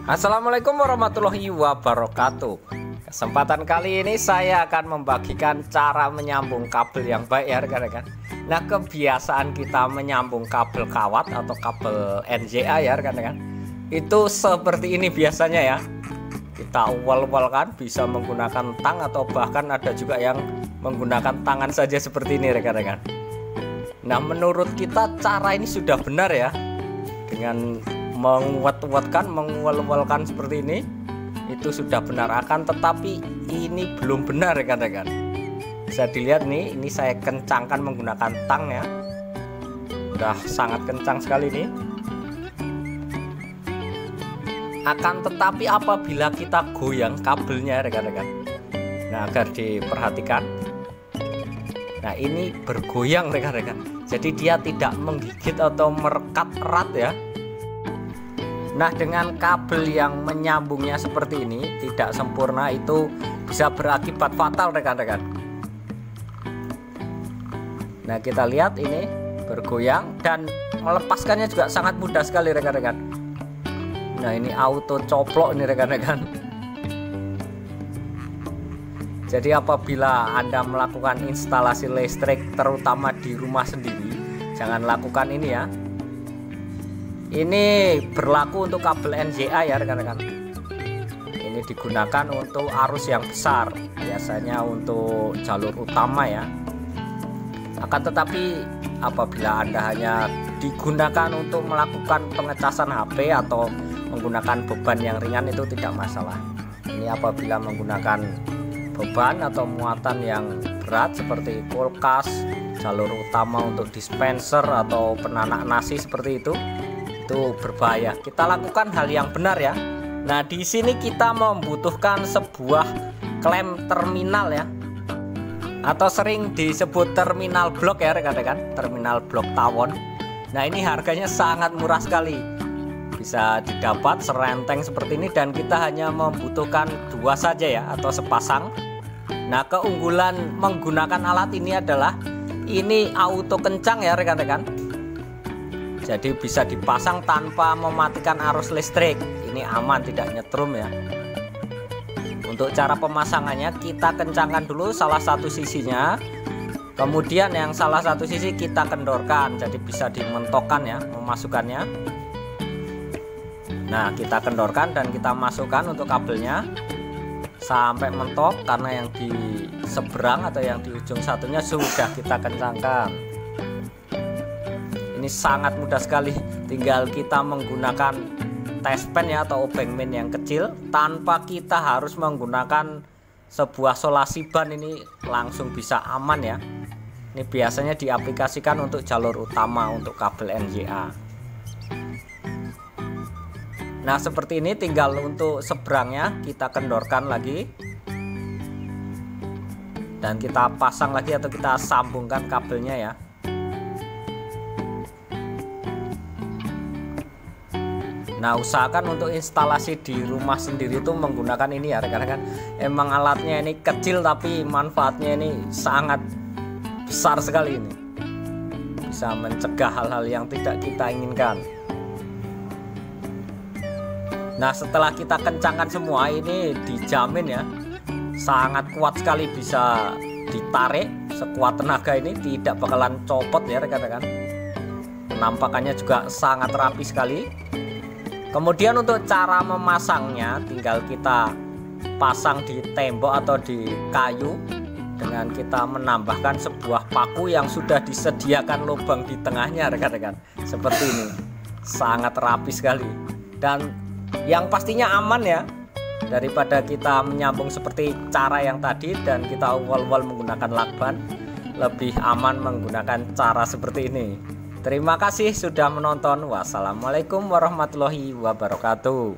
Assalamualaikum warahmatullahi wabarakatuh. Kesempatan kali ini saya akan membagikan cara menyambung kabel yang baik ya rekan-rekan. Nah, kebiasaan kita menyambung kabel kawat atau kabel NJA ya rekan-rekan, itu seperti ini biasanya ya. Kita uwal-uwalkan, bisa menggunakan tang atau bahkan ada juga yang menggunakan tangan saja seperti ini rekan-rekan. Nah, menurut kita cara ini sudah benar ya, dengan menguat-uatkan, mengual-ualkan seperti ini, itu sudah benar. Akan tetapi ini belum benar rekan-rekan. Bisa dilihat nih, ini saya kencangkan menggunakan tang ya, udah sangat kencang sekali nih. Akan tetapi apabila kita goyang kabelnya rekan-rekan, nah agar diperhatikan, nah ini bergoyang rekan-rekan, jadi dia tidak menggigit atau merekat erat ya. Nah, dengan kabel yang menyambungnya seperti ini tidak sempurna, itu bisa berakibat fatal rekan-rekan. Nah, kita lihat ini bergoyang dan melepaskannya juga sangat mudah sekali rekan-rekan. Nah, ini auto coplok ini rekan-rekan. Jadi apabila Anda melakukan instalasi listrik terutama di rumah sendiri, jangan lakukan ini ya. Ini berlaku untuk kabel NJA ya rekan-rekan. Ini digunakan untuk arus yang besar, biasanya untuk jalur utama ya. Akan tetapi apabila Anda hanya digunakan untuk melakukan pengecasan HP atau menggunakan beban yang ringan, itu tidak masalah. Ini apabila menggunakan beban atau muatan yang berat seperti kulkas, jalur utama untuk dispenser atau penanak nasi seperti itu berbahaya. Kita lakukan hal yang benar ya. Nah, di sini kita membutuhkan sebuah klem terminal ya, atau sering disebut terminal blok ya rekan-rekan, terminal blok tawon. Nah, ini harganya sangat murah sekali, bisa didapat serenteng seperti ini, dan kita hanya membutuhkan dua saja ya, atau sepasang. Nah, keunggulan menggunakan alat ini adalah ini auto kencang ya rekan-rekan. Jadi bisa dipasang tanpa mematikan arus listrik. Ini aman, tidak nyetrum ya. Untuk cara pemasangannya, kita kencangkan dulu salah satu sisinya, kemudian yang salah satu sisi kita kendorkan, jadi bisa dimentokkan ya memasukkannya. Nah, kita kendorkan dan kita masukkan untuk kabelnya sampai mentok, karena yang di seberang atau yang di ujung satunya sudah kita kencangkan. Ini sangat mudah sekali, tinggal kita menggunakan tespen ya atau obeng main yang kecil, tanpa kita harus menggunakan sebuah solasi ban, ini langsung bisa aman ya. Ini biasanya diaplikasikan untuk jalur utama untuk kabel NJA. Nah, seperti ini, tinggal untuk seberangnya kita kendorkan lagi dan kita pasang lagi atau kita sambungkan kabelnya ya. Nah, usahakan untuk instalasi di rumah sendiri itu menggunakan ini ya rekan-rekan. Emang alatnya ini kecil tapi manfaatnya ini sangat besar sekali, ini bisa mencegah hal-hal yang tidak kita inginkan. Nah, setelah kita kencangkan semua, ini dijamin ya sangat kuat sekali, bisa ditarik sekuat tenaga, ini tidak bakalan copot ya rekan-rekan. Penampakannya juga sangat rapi sekali. Kemudian untuk cara memasangnya, tinggal kita pasang di tembok atau di kayu dengan kita menambahkan sebuah paku yang sudah disediakan lubang di tengahnya rekan-rekan. Seperti ini, sangat rapi sekali dan yang pastinya aman ya, daripada kita menyambung seperti cara yang tadi dan kita uwal-uwal menggunakan lakban. Lebih aman menggunakan cara seperti ini. Terima kasih sudah menonton. Wassalamualaikum warahmatullahi wabarakatuh.